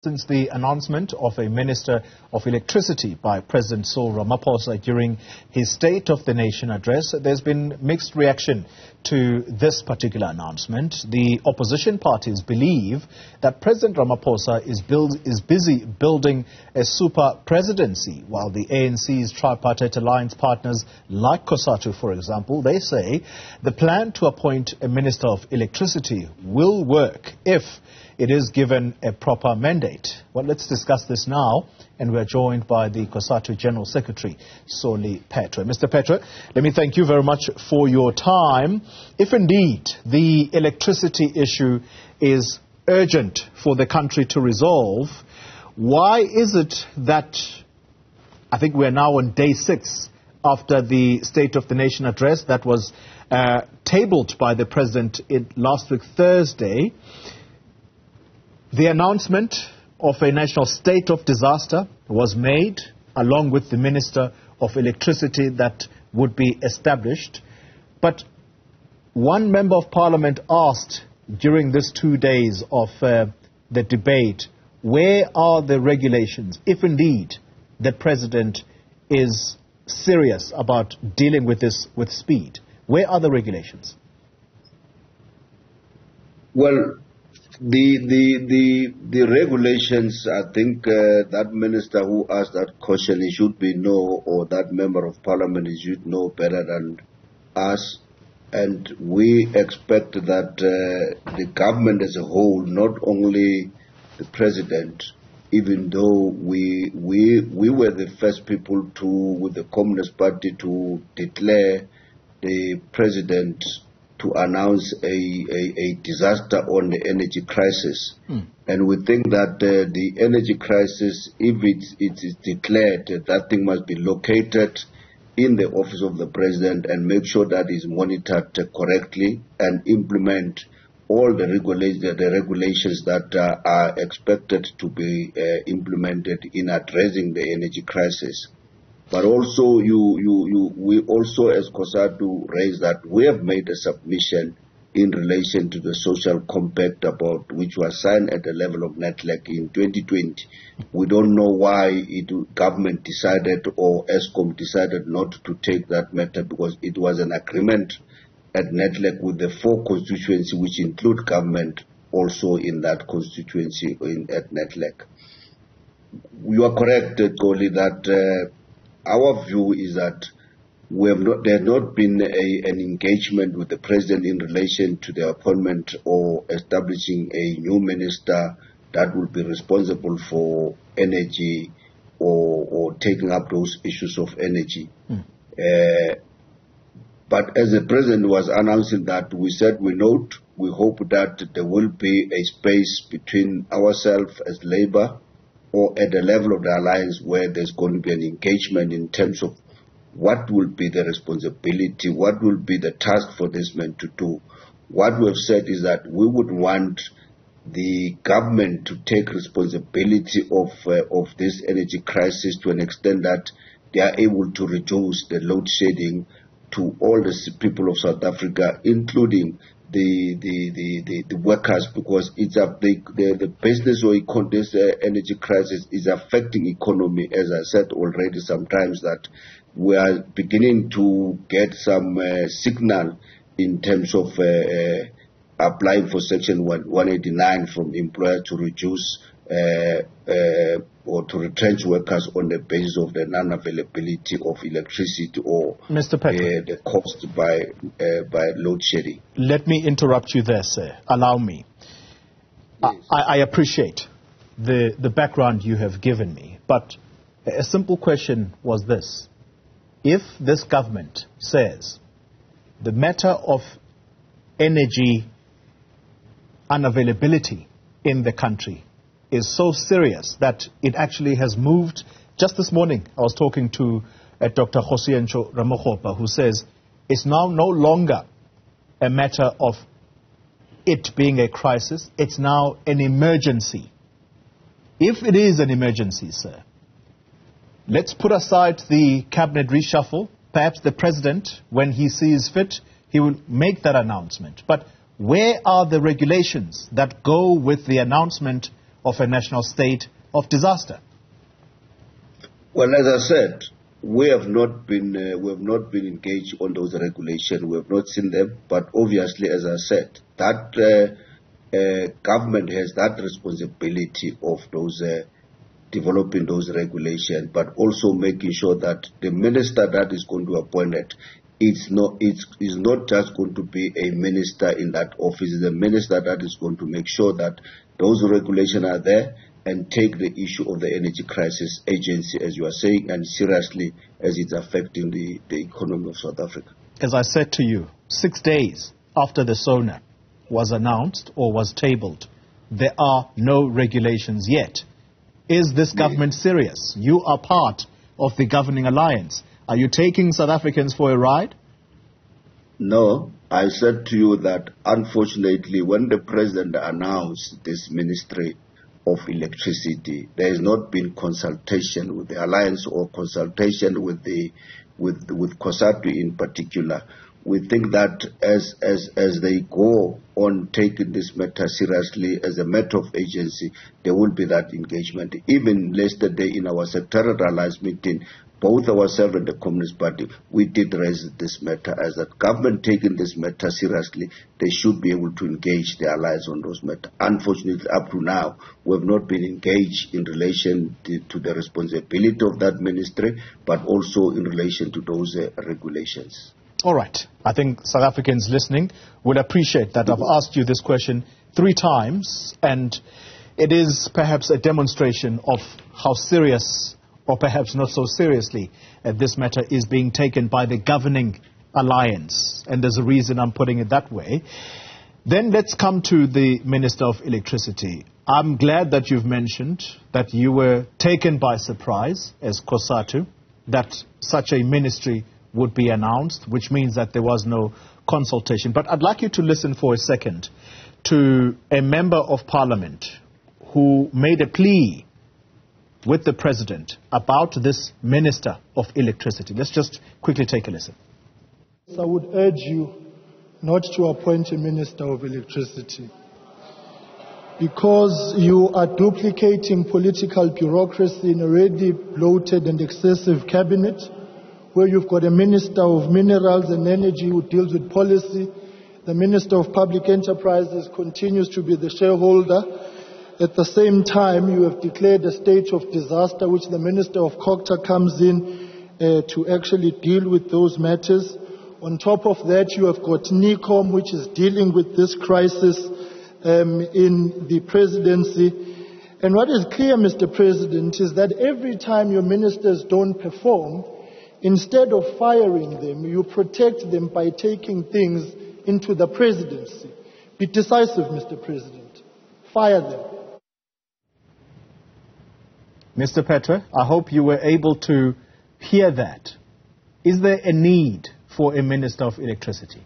Since the announcement of a Minister of Electricity by President Cyril Ramaphosa during his State of the Nation address, there's been mixed reaction to this particular announcement. The opposition parties believe that President Ramaphosa is busy building a super presidency, while the ANC's tripartite alliance partners like Cosatu, for example, they say the plan to appoint a Minister of Electricity will work if it is given a proper mandate. Well, let's discuss this now, and we're joined by the Cosatu General Secretary, Soli Petre. Mr. Petre, let me thank you very much for your time. If indeed the electricity issue is urgent for the country to resolve, why is it that, I think we're now on day 6 after the State of the Nation address that was tabled by the President last week Thursday, the announcement of a national state of disaster was made along with the Minister of Electricity that would be established. But one member of Parliament asked during these 2 days of the debate, where are the regulations if indeed the President is serious about dealing with this with speed? Where are the regulations? Well, the regulations, I think that minister who asked that question, he should be know, or that member of parliament, he should know better than us. And we expect that the government as a whole, not only the president, even though we were the first people to, with the Communist Party, to declare the president to announce a disaster on the energy crisis. And we think that the energy crisis, if it is declared, that thing must be located in the office of the president and make sure that is monitored correctly and implement all the regulations that are expected to be implemented in addressing the energy crisis. But also, we also as Cosatu raised that we have made a submission in relation to the social compact about which was signed at the level of NETLEC in 2020. We don't know why government decided or ESCOM decided not to take that matter, because it was an agreement at NETLEC with the 4 constituencies which include government also in that constituency at NETLEC. You are correct, Goli, that our view is that there has not been an engagement with the president in relation to the appointment or establishing a new minister that will be responsible for energy or taking up those issues of energy. But as the president was announcing that, we said we hope that there will be a space between ourselves as Labour or at the level of the alliance where there's going to be an engagement in terms of what will be the responsibility, what will be the task for this man to do. What we've said is that we would want the government to take responsibility of this energy crisis to an extent that they are able to reduce the load shedding to all the people of South Africa, including the workers, because it's the business or this energy crisis is affecting economy. As I said already, sometimes that we are beginning to get some signal in terms of applying for Section 189 from employer to reduce or to retrench workers on the basis of the non-availability of electricity or Mr. Petre, the cost by load shedding. Let me interrupt you there, sir. Allow me. I appreciate the background you have given me, but a simple question was this. If this government says the matter of energy unavailability in the country is so serious that it actually has moved. Just this morning, I was talking to Dr. Cyril Ramaphosa, who says it's now no longer a matter of it being a crisis, it's now an emergency. If it is an emergency, sir, let's put aside the cabinet reshuffle. Perhaps the president, when he sees fit, he will make that announcement. But where are the regulations that go with the announcement of a national state of disaster? Well, as I said, we have not been engaged on those regulations. We have not seen them, but obviously, as I said, that government has that responsibility of those developing those regulations, but also making sure that the minister that is going to appoint it, is not just going to be a minister in that office. It's a minister that is going to make sure that those regulations are there and take the issue of the energy crisis agency, as you are saying, and seriously as it's affecting the economy of South Africa. As I said to you, 6 days after the SONA was announced or was tabled, there are no regulations yet. Is this government serious? You are part of the governing alliance. Are you taking South Africans for a ride? No. I said to you that, unfortunately, when the president announced this Ministry of Electricity, there has not been consultation with the alliance or consultation with Cosatu in particular. We think that as they go on taking this matter seriously as a matter of agency, there will be that engagement. Even yesterday in our sectorial alliance meeting, both ourselves and the Communist Party, we did raise this matter as that government taking this matter seriously, they should be able to engage the allies on those matters. Unfortunately, up to now, we have not been engaged in relation to the responsibility of that ministry, but also in relation to those regulations. All right. I think South Africans listening will appreciate that I've asked you this question 3 times, and it is perhaps a demonstration of how serious, or perhaps not so seriously, this matter is being taken by the governing alliance. And there's a reason I'm putting it that way. Then let's come to the Minister of Electricity. I'm glad that you've mentioned that you were taken by surprise as Cosatu, that such a ministry would be announced, which means that there was no consultation. But I'd like you to listen for a second to a member of parliament who made a plea with the president about this Minister of Electricity. Let's just quickly take a listen. I would urge you not to appoint a Minister of Electricity because you are duplicating political bureaucracy in a already bloated and excessive cabinet, where you've got a Minister of Minerals and Energy who deals with policy. The Minister of Public Enterprises continues to be the shareholder. At the same time, you have declared a state of disaster, which the Minister of COGTA comes in to actually deal with those matters. On top of that, you have got NECOM, which is dealing with this crisis in the presidency. And what is clear, Mr. President, is that every time your ministers don't perform, instead of firing them, you protect them by taking things into the presidency. Be decisive, Mr. President. Fire them. Mr. Petre, I hope you were able to hear that. Is there a need for a Minister of Electricity?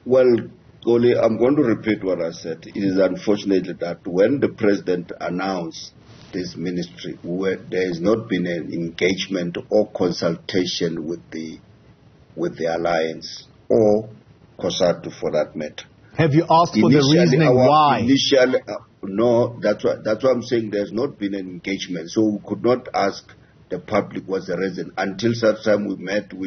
Well, Goli, I'm going to repeat what I said. It is unfortunate that when the president announced this ministry, where there has not been an engagement or consultation with the alliance or Cosatu for that matter. Have you asked for the reasoning why? No, that's why I'm saying there's not been an engagement. So we could not ask the public what's the reason until such time we're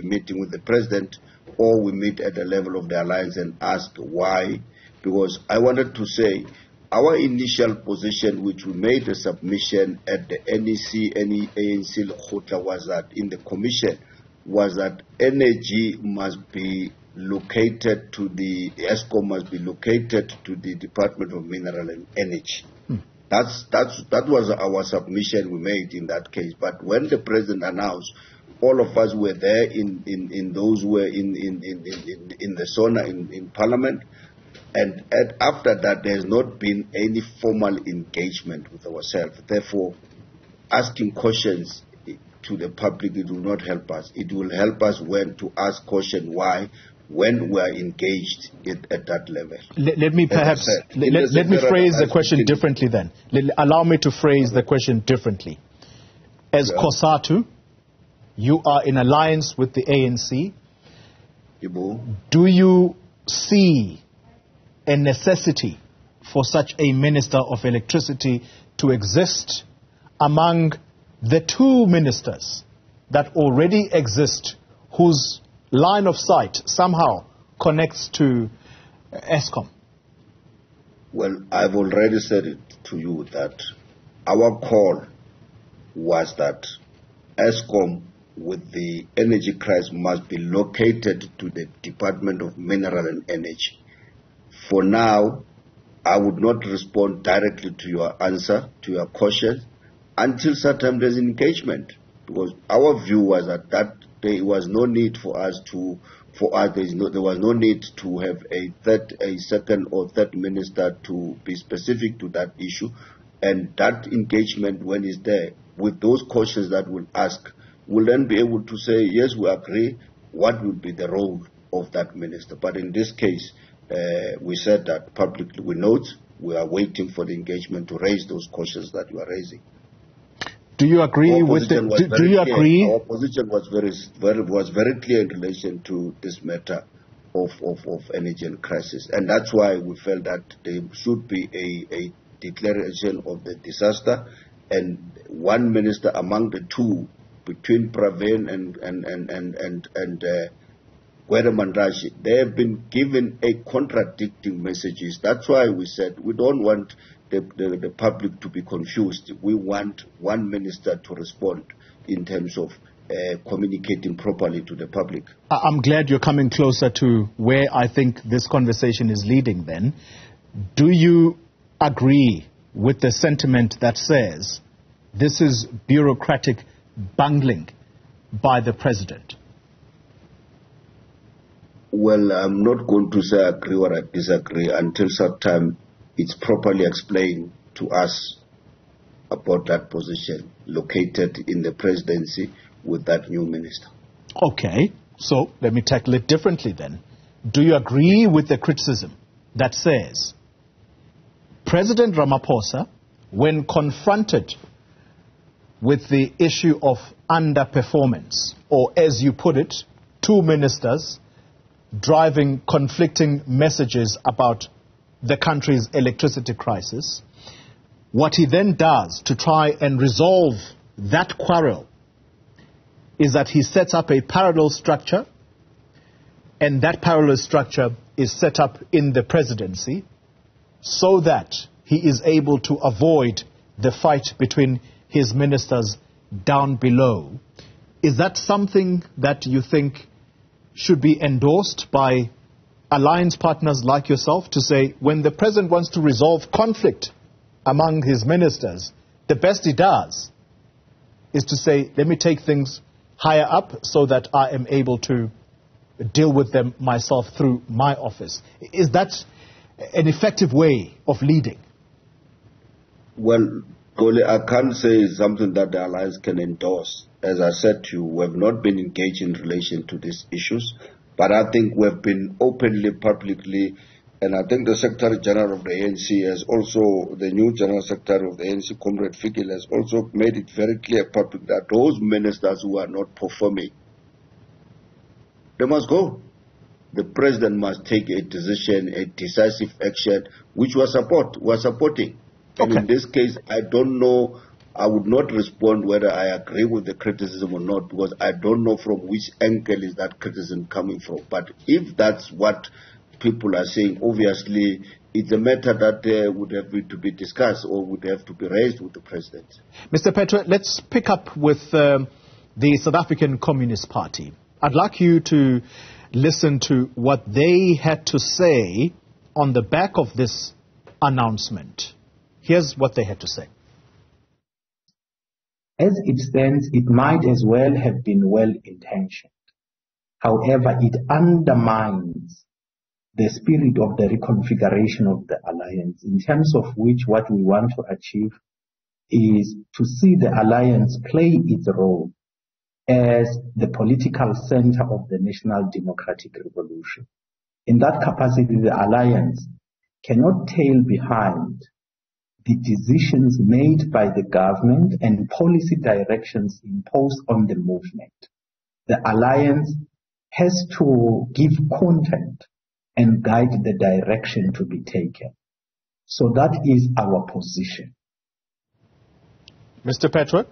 meeting with the president or we meet at the level of the alliance and ask why. Because I wanted to say our initial position, which we made a submission at the ANC Lekgotla, was that in the commission was that energy must be located to the ESCOM must be located to the Department of Mineral and Energy. That was our submission we made in that case. But when the president announced, all of us were there in those who were in the SONA in Parliament, and after that there has not been any formal engagement with ourselves. Therefore, asking questions to the public, it will not help us. It will help us when to ask question why, when we are engaged at that level. Let me perhaps let me phrase the question differently then. Allow me to phrase the question differently. As Cosatu, you are in alliance with the ANC. Do you see a necessity for such a Minister of Electricity to exist among the two ministers that already exist, whose line of sight somehow connects to Eskom? Well, I've already said it to you that our call was that Eskom with the energy crisis must be located to the Department of Mineral and Energy. For now, I would not respond directly to your answer, to your question, until such time there's engagement. Because our view was that there was no need there was no need to have a second or third minister to be specific to that issue. And that engagement, when it's there, with those questions that we'll ask, we'll then be able to say, yes, we agree, what would be the role of that minister. But in this case, we said that publicly, we are waiting for the engagement to raise those questions that you are raising. Do you agree with the? Do you agree? Our position was very clear in relation to this matter of energy and crisis, and that's why we felt that there should be a declaration of the disaster, and one minister among the two, between Praveen and Gwede Mantashe, they have been given a contradicting messages. That's why we said we don't want the public to be confused. We want one minister to respond in terms of communicating properly to the public. I'm glad you're coming closer to where I think this conversation is leading then. Do you agree with the sentiment that says this is bureaucratic bungling by the president? Well, I'm not going to say I agree or I disagree until such time it's properly explained to us about that position located in the presidency with that new minister. Okay, so let me tackle it differently then. Do you agree with the criticism that says President Ramaphosa, when confronted with the issue of underperformance, or as you put it, two ministers driving conflicting messages about the country's electricity crisis, what he then does to try and resolve that quarrel is that he sets up a parallel structure, and that parallel structure is set up in the presidency so that he is able to avoid the fight between his ministers down below. Is that something that you think should be endorsed by alliance partners like yourself, to say when the president wants to resolve conflict among his ministers, the best he does is to say, let me take things higher up so that I am able to deal with them myself through my office? Is that an effective way of leading? Well, Gole, I can't say it's something that the alliance can endorse. As I said to you, we have not been engaged in relation to these issues, but I think we have been openly, publicly, and I think the Secretary General of the ANC has also, the new General Secretary of the ANC, Comrade Fikile, has also made it very clear public that those ministers who are not performing, they must go. The president must take a decision, a decisive action, which we're supporting. And in this case, I don't know, I would not respond whether I agree with the criticism or not, because I don't know from which angle is that criticism coming from. But if that's what people are saying, obviously it's a matter that would have to be discussed or would have to be raised with the president. Mr. Petra, let's pick up with the South African Communist Party. I'd like you to listen to what they had to say on the back of this announcement. Here's what they had to say. As it stands, it might as well have been well-intentioned. However, it undermines the spirit of the reconfiguration of the alliance, in terms of which what we want to achieve is to see the alliance play its role as the political center of the national democratic revolution. In that capacity, the alliance cannot tail behind the decisions made by the government and policy directions imposed on the movement. The alliance has to give content and guide the direction to be taken. So that is our position. Mr. Petra,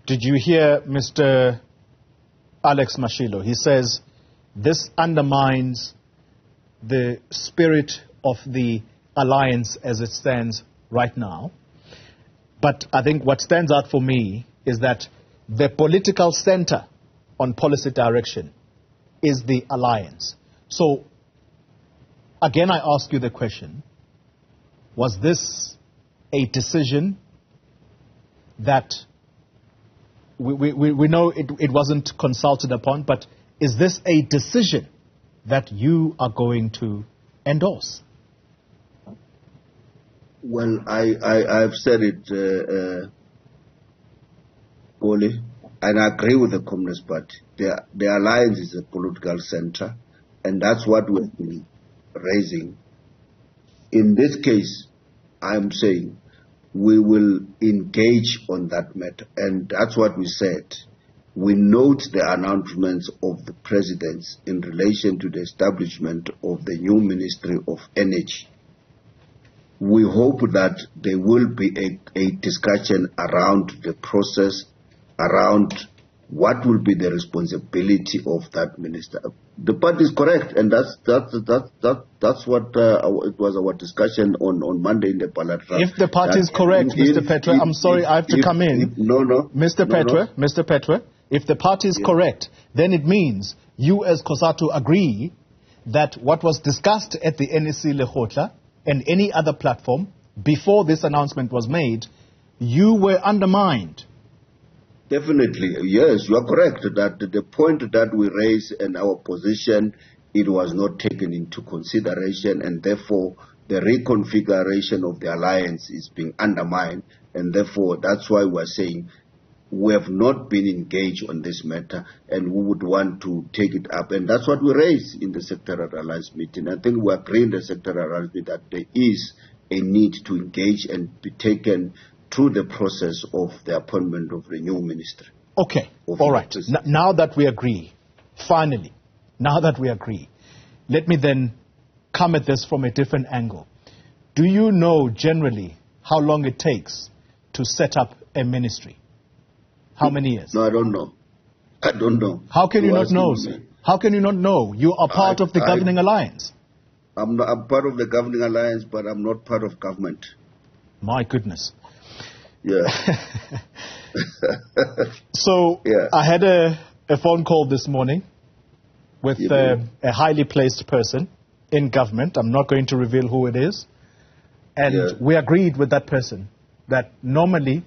did you hear Mr. Alex Mashilo? He says this undermines the spirit of the alliance as it stands right now. But I think what stands out for me is that the political center on policy direction is the alliance. So, again, I ask you the question, was this a decision that we know it wasn't consulted upon, but is this a decision that you are going to endorse? Well, I've said it, Oli, and I agree with the Communist Party. The alliance is a political center, and that's what we've been raising. In this case, I'm saying we will engage on that matter, and that's what we said. We note the announcements of the presidents in relation to the establishment of the new Ministry of Energy. We hope that there will be a discussion around the process, around what will be the responsibility of that minister. The party is correct, and that's what it was our discussion on Monday in the Parliament. If the party is correct, Mr. Petra, I'm sorry, I have to come in. Mr. Petra, if the party is correct, then it means you as Cosatu agree that what was discussed at the NEC Lekgotla and any other platform before this announcement was made, you were undermined. Definitely, yes, you are correct that the point that we raised and our position, it was not taken into consideration, and therefore the reconfiguration of the alliance is being undermined, and therefore that's why we're saying we have not been engaged on this matter, and we would want to take it up, and that's what we raised in the sectoral alliance meeting. I think we agree in the sectoral alliance meeting that there is a need to engage and be taken through the process of the appointment of the new ministry. Okay, all right. Now that we agree, finally, now that we agree, let me then come at this from a different angle. Do you know generally how long it takes to set up a ministry? How many years? No, I don't know. I don't know. How can you not know, sir? How can you not know? You are part of the governing alliance. I'm part of the governing alliance, but I'm not part of government. My goodness. Yeah. So, yeah. I had a phone call this morning with a highly placed person in government. I'm not going to reveal who it is. And we agreed with that person that normally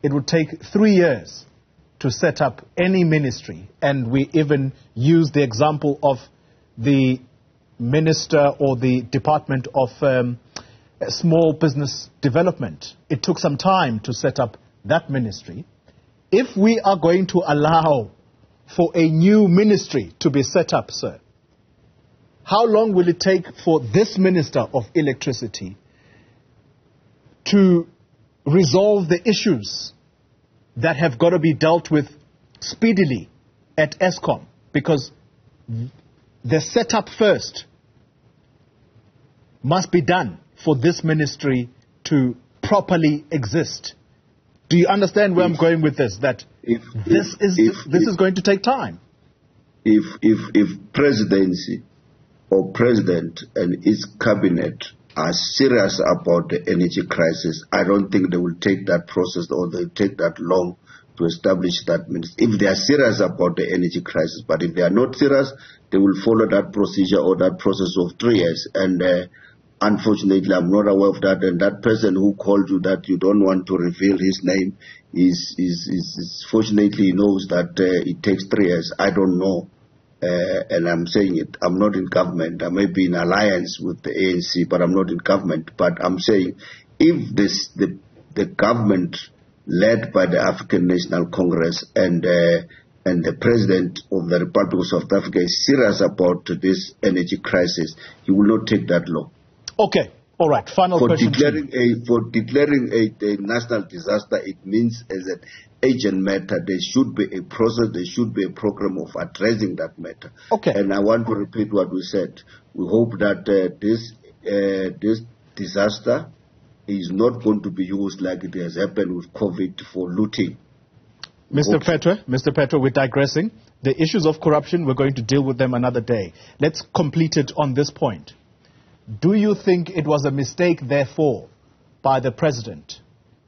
it would take 3 years to set up any ministry. And we even used the example of the minister or the Department of Small Business Development. It took some time to set up that ministry. If we are going to allow for a new ministry to be set up, sir, how long will it take for this Minister of Electricity to resolve the issues that have got to be dealt with speedily at Eskom? Because the setup first must be done for this ministry to properly exist. Do you understand where I'm going with this? That this is going to take time. If presidency or president and his cabinet are serious about the energy crisis, I don't think they will take that process or they'll take that long to establish that ministry. If they are serious about the energy crisis, but if they are not serious, they will follow that procedure or that process of 3 years. And unfortunately, I'm not aware of that. And that person who called you that you don't want to reveal his name is fortunately he knows that it takes 3 years. I don't know. And I'm saying it, I'm not in government. I may be in alliance with the ANC, but I'm not in government. But I'm saying if the government led by the African National Congress and the President of the Republic of South Africa is serious about this energy crisis, he will not take that long. Okay. All right. Final question. For declaring a national disaster, it means as an urgent matter, there should be a process, there should be a program of addressing that matter. Okay. And I want to repeat what we said. We hope that this this disaster is not going to be used like it has happened with COVID for looting. Mr. Petro, we're digressing. The issues of corruption, we're going to deal with them another day. Let's complete it on this point. Do you think it was a mistake, therefore, by the president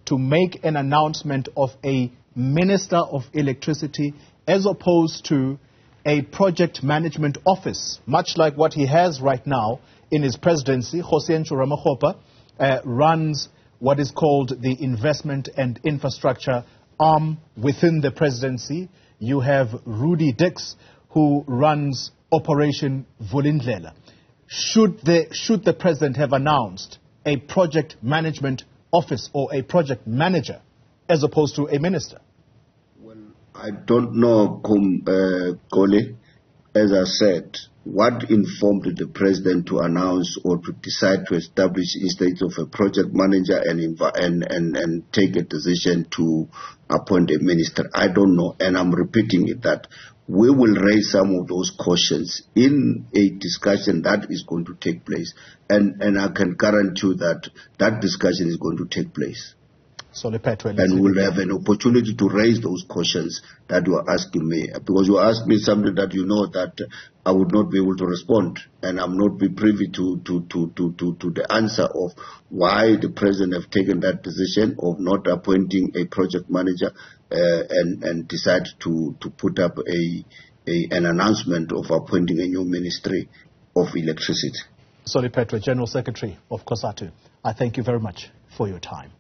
to make an announcement of a Minister of Electricity as opposed to a project management office, much like what he has right now in his presidency? Cyril Ramaphosa runs what is called the investment and infrastructure arm within the presidency. You have Rudy Dix, who runs Operation Vulindlela. Should the president have announced a project management office or a project manager as opposed to a minister? Well, I don't know, Kole. As I said, what informed the president to announce or to decide to establish instead of a project manager and take a decision to appoint a minister? I don't know, and I'm repeating it that we will raise some of those questions in a discussion that is going to take place, and I can guarantee you that that discussion is going to take place. And we'll have an opportunity to raise those questions that you are asking me, because you asked me something that you know that I would not be able to respond, and I'm not be privy to the answer of why the president have taken that decision of not appointing a project manager and decide to put up an announcement of appointing a new Ministry of Electricity. Solly Petro, General Secretary of Cosatu, I thank you very much for your time.